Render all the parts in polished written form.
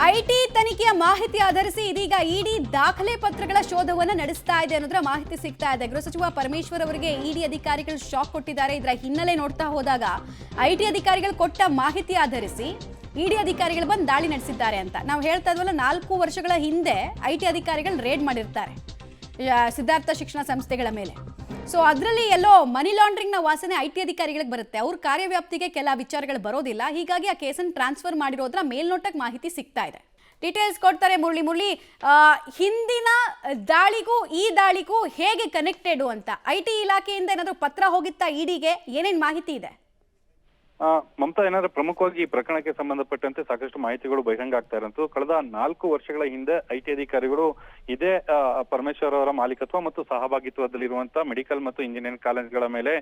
IT ತನಿಖೆಯ ಮಾಹಿತಿ ಆಧರಿಸಿ ಇದೀಗ ಇಡಿ ದಾಖಲೆ ಪತ್ರಗಳ ಶೋಧವನ್ನು ನಡೆಸ್ತಾ ಇದೆ ಅನ್ನೋದರ ಮಾಹಿತಿ ಸಿಗ್ತಾ ಇದೆ. ಗೃಹ ಸಚಿವ ಪರಮೇಶ್ವರ್ ಅವರಿಗೆ ಇಡಿ ಅಧಿಕಾರಿಗಳು ಶಾಕ್ ಕೊಟ್ಟಿದ್ದಾರೆ. ಇದರ ಹಿನ್ನೆಲೆ ನೋಡ್ತಾ ಹೋದಾಗ ಐಟಿ ಅಧಿಕಾರಿಗಳು ಕೊಟ್ಟ ಮಾಹಿತಿ ಆಧರಿಸಿ ಇಡಿ ಅಧಿಕಾರಿಗಳು ಬಂದು ದಾಳಿ ನಡೆಸಿದ್ದಾರೆ ಅಂತ ನಾವು ಹೇಳ್ತಾ ಇದ್ವಲ್ಲ. 4 ವರ್ಷಗಳ ಹಿಂದೆ ಐಟಿ ಅಧಿಕಾರಿಗಳು ರೇಡ್ ಮಾಡಿರ್ತಾರೆ ಸಿದ್ಧಾರ್ಥ ಶಿಕ್ಷಣ ಸಂಸ್ಥೆಗಳ ಮೇಲೆ. ಸೊ ಅದರಲ್ಲಿ ಎಲ್ಲೋ ಮನಿ ಲಾಂಡ್ರಿಂಗ್ ನ ವಾಸನೆ ಐಟಿ ಅಧಿಕಾರಿಗಳಿಗೆ ಬರುತ್ತೆ. ಅವ್ರ ಕಾರ್ಯವ್ಯಾಪ್ತಿಗೆ ಕೆಲ ವಿಚಾರಗಳು ಬರೋದಿಲ್ಲ. ಹೀಗಾಗಿ ಆ ಕೇಸನ್ನು ಟ್ರಾನ್ಸ್ಫರ್ ಮಾಡಿರೋದ್ರ ಮೇಲ್ನೋಟಕ್ಕೆ ಮಾಹಿತಿ ಸಿಗ್ತಾ ಇದೆ. ಡೀಟೇಲ್ಸ್ ಕೊಡ್ತಾರೆ ಮುರಳಿ. ಹಿಂದಿನ ದಾಳಿಗೂ ಈ ದಾಳಿಗೂ ಹೇಗೆ ಕನೆಕ್ಟೆಡ್ ಅಂತ ಐಟಿ ಇಲಾಖೆಯಿಂದ ಏನಾದರೂ ಪತ್ರ ಹೋಗಿತ್ತಾ ಇಡಿಗೆ? ಏನೇನು ಮಾಹಿತಿ ಇದೆ? ಮಮತಾ, ಏನಾದ್ರೆ ಪ್ರಮುಖವಾಗಿ ಈ ಪ್ರಕರಣಕ್ಕೆ ಸಂಬಂಧಪಟ್ಟಂತೆ ಸಾಕಷ್ಟು ಮಾಹಿತಿಗಳು ಬಹಿರಂಗ ಆಗ್ತಾ ಇರೋದು. ಕಳೆದ 4 ವರ್ಷಗಳ ಹಿಂದೆ ಐಟಿ ಅಧಿಕಾರಿಗಳು ಇದೇ ಪರಮೇಶ್ವರ್ ಅವರ ಮಾಲೀಕತ್ವ ಮತ್ತು ಸಹಭಾಗಿತ್ವದಲ್ಲಿರುವಂತಹ ಮೆಡಿಕಲ್ ಮತ್ತು ಇಂಜಿನಿಯರಿಂಗ್ ಕಾಲೇಜ್ಗಳ ಮೇಲೆ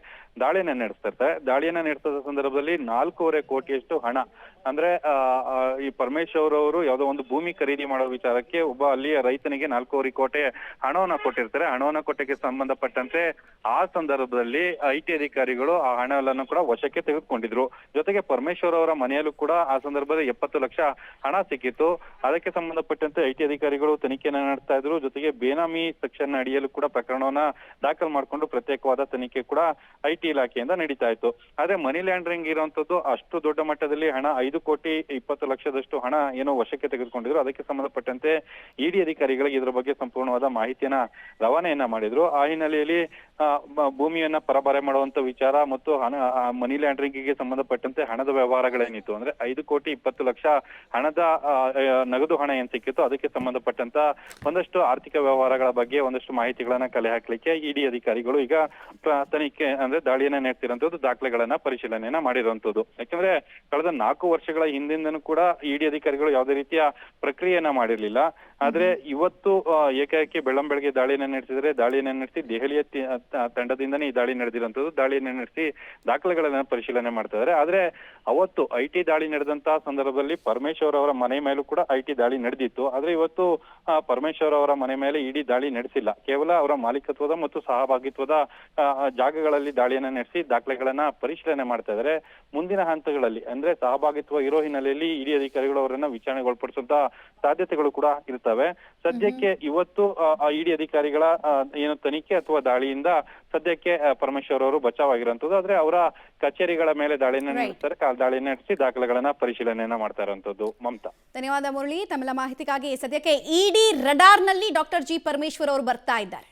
ದಾಳಿಯನ್ನ ನಡೆಸ್ತಾರೆ. ದಾಳಿಯನ್ನ ನಡೆಸಿದ ಸಂದರ್ಭದಲ್ಲಿ 4.5 ಕೋಟಿಯಷ್ಟು ಹಣ, ಅಂದ್ರೆ ಈ ಪರಮೇಶ್ವರ್ ಅವರು ಯಾವುದೋ ಒಂದು ಭೂಮಿ ಖರೀದಿ ಮಾಡೋ ವಿಚಾರಕ್ಕೆ ಒಬ್ಬ ಅಲ್ಲಿಯ ರೈತನಿಗೆ 4.5 ಕೋಟಿ ಹಣವನ್ನ ಕೊಟ್ಟಿರ್ತಾರೆ. ಹಣವನ್ನ ಕೊಟ್ಟಕ್ಕೆ ಸಂಬಂಧಪಟ್ಟಂತೆ ಆ ಸಂದರ್ಭದಲ್ಲಿ ಐಟಿ ಅಧಿಕಾರಿಗಳು ಆ ಹಣವನ್ನು ಕೂಡ ವಶಕ್ಕೆ ತೆಗೆದುಕೊಂಡಿದ್ರು. ಜೊತೆಗೆ ಪರಮೇಶ್ವರ್ ಅವರ ಮನೆಯಲ್ಲೂ ಕೂಡ ಆ ಸಂದರ್ಭದಲ್ಲಿ 70 ಲಕ್ಷ ಹಣ ಸಿಕ್ಕಿತ್ತು. ಅದಕ್ಕೆ ಸಂಬಂಧಪಟ್ಟಂತೆ ಐಟಿ ಅಧಿಕಾರಿಗಳು ತನಿಖೆಯನ್ನ ನಡೆಸ್ತಾ ಇದ್ರು. ಜೊತೆಗೆ ಬೇನಾಮಿ ಸೆಕ್ಷನ್ ಅಡಿಯಲ್ಲೂ ಕೂಡ ಪ್ರಕರಣವನ್ನ ದಾಖಲು ಮಾಡಿಕೊಂಡು ಪ್ರತ್ಯೇಕವಾದ ತನಿಖೆ ಕೂಡ ಐಟಿ ಇಲಾಖೆಯಿಂದ ನಡೀತಾ ಇತ್ತು. ಆದ್ರೆ ಮನಿ ಲ್ಯಾಂಡ್ರಿಂಗ್ ಇರುವಂತದ್ದು ಅಷ್ಟು ದೊಡ್ಡ ಮಟ್ಟದಲ್ಲಿ ಹಣ 5 ಕೋಟಿ 20 ಲಕ್ಷದಷ್ಟು ಹಣ ಏನೋ ವಶಕ್ಕೆ ತೆಗೆದುಕೊಂಡಿದ್ರು. ಅದಕ್ಕೆ ಸಂಬಂಧಪಟ್ಟಂತೆ ಇಡಿ ಅಧಿಕಾರಿಗಳಿಗೆ ಇದರ ಬಗ್ಗೆ ಸಂಪೂರ್ಣವಾದ ಮಾಹಿತಿಯನ್ನ ರವಾನೆಯನ್ನ ಮಾಡಿದ್ರು. ಆ ಹಿನ್ನೆಲೆಯಲ್ಲಿ ಭೂಮಿಯನ್ನ ಪರಭಾರೆ ಮಾಡುವಂತ ವಿಚಾರ ಮತ್ತು ಹಣ ಮನಿ ಲ್ಯಾಂಡ್ರಿಂಗ್ಗೆ ಸಂಬಂಧಪಟ್ಟಂತೆ ಹಣದ ವ್ಯವಹಾರಗಳೇನಿತ್ತು, ಅಂದ್ರೆ 5 ಕೋಟಿ 20 ಲಕ್ಷ ಹಣದ ನಗದು ಹಣ ಏನ್ ಸಿಕ್ಕಿತ್ತು ಅದಕ್ಕೆ ಸಂಬಂಧಪಟ್ಟಂತ ಒಂದಷ್ಟು ಆರ್ಥಿಕ ವ್ಯವಹಾರಗಳ ಬಗ್ಗೆ ಒಂದಷ್ಟು ಮಾಹಿತಿಗಳನ್ನ ಕಲೆ ಹಾಕ್ಲಿಕ್ಕೆ ಇಡಿ ಅಧಿಕಾರಿಗಳು ಈಗ ತನಿಖೆ ಅಂದ್ರೆ ದಾಳಿಯನ್ನ ನಡೆಸಿರುವಂತದ್ದು, ದಾಖಲೆಗಳನ್ನ ಪರಿಶೀಲನೆಯನ್ನ ಮಾಡಿರುವಂತದ್ದು. ಯಾಕಂದ್ರೆ ಕಳೆದ 4 ವರ್ಷಗಳ ಹಿಂದಿಂದನೂ ಕೂಡ ಇಡಿ ಅಧಿಕಾರಿಗಳು ಯಾವುದೇ ರೀತಿಯ ಪ್ರಕ್ರಿಯೆಯನ್ನ ಮಾಡಿರ್ಲಿಲ್ಲ. ಆದ್ರೆ ಇವತ್ತು ಏಕಾಏಕಿ ಬೆಳ್ಳಂಬೆಳಗ್ಗೆ ದಾಳಿಯನ್ನ ನಡೆಸಿದ್ರೆ, ದಾಳಿಯನ್ನ ನಡೆಸಿ ದೆಹಲಿಯ ತಂಡದಿಂದನೇ ಈ ದಾಳಿ ನಡೆದಿರುವಂತದ್ದು. ದಾಳಿಯನ್ನ ನಡೆಸಿ ದಾಖಲೆಗಳನ್ನ ಪರಿಶೀಲನೆ ಮಾಡ್ತಾ ಇದ್ದಾರೆ. ಆದ್ರೆ ಅವತ್ತು ಐಟಿ ದಾಳಿ ನಡೆದಂತಹ ಸಂದರ್ಭದಲ್ಲಿ ಪರಮೇಶ್ವರ್ ಅವರ ಮನೆ ಮೇಲೂ ಕೂಡ ಐಟಿ ದಾಳಿ ನಡೆದಿತ್ತು. ಆದ್ರೆ ಇವತ್ತು ಪರಮೇಶ್ವರ್ ಅವರ ಮನೆ ಮೇಲೆ ಇಡಿ ದಾಳಿ ನಡೆಸಿಲ್ಲ. ಕೇವಲ ಅವರ ಮಾಲೀಕತ್ವದ ಮತ್ತು ಸಹಭಾಗಿತ್ವದ ಜಾಗಗಳಲ್ಲಿ ದಾಳಿಯನ್ನ ನಡೆಸಿ ದಾಖಲೆಗಳನ್ನ ಪರಿಶೀಲನೆ ಮಾಡ್ತಾ ಇದ್ದಾರೆ. ಮುಂದಿನ ಹಂತಗಳಲ್ಲಿ ಅಂದ್ರೆ ಸಹಭಾಗಿತ್ವ ಇರೋ ಹಿನ್ನೆಲೆಯಲ್ಲಿ ಇಡಿ ಅಧಿಕಾರಿಗಳು ಅವರನ್ನ ವಿಚಾರಣೆಗೊಳಪಡಿಸುವಂತ ಸಾಧ್ಯತೆಗಳು ಕೂಡ ಇರ್ತವೆ. ಸದ್ಯಕ್ಕೆ ಇವತ್ತು ಇಡಿ ಅಧಿಕಾರಿಗಳ ಏನು ತನಿಖೆ ಅಥವಾ ದಾಳಿಯಿಂದ ಸದ್ಯಕ್ಕೆ ಪರಮೇಶ್ವರ್ ಅವರು ಬಚಾವಾಗಿರುವಂತದ್ದು. ಆದ್ರೆ ಅವರ ಕಚೇರಿಗಳ ಮೇಲೆ ದಾಳಿಯನ್ನ ನಡೆಸ್ತಾರೆ. ದಾಳಿಯನ್ನ ನಡೆಸಿ ದಾಖಲೆಗಳನ್ನ ಪರಿಶೀಲನೆಯನ್ನ ಮಾಡ್ತಾ ಇರುವಂತದ್ದು. ಮಮತಾ, ಧನ್ಯವಾದ ಮುರಳಿ ತಮ್ಮೆಲ್ಲ ಮಾಹಿತಿಗಾಗಿ. ಸದ್ಯಕ್ಕೆ ಇಡಿ ರಡಾರ್ ನಲ್ಲಿ ಡಾಕ್ಟರ್ ಜಿ ಪರಮೇಶ್ವರ್ ಅವರು ಬರ್ತಾ ಇದ್ದಾರೆ.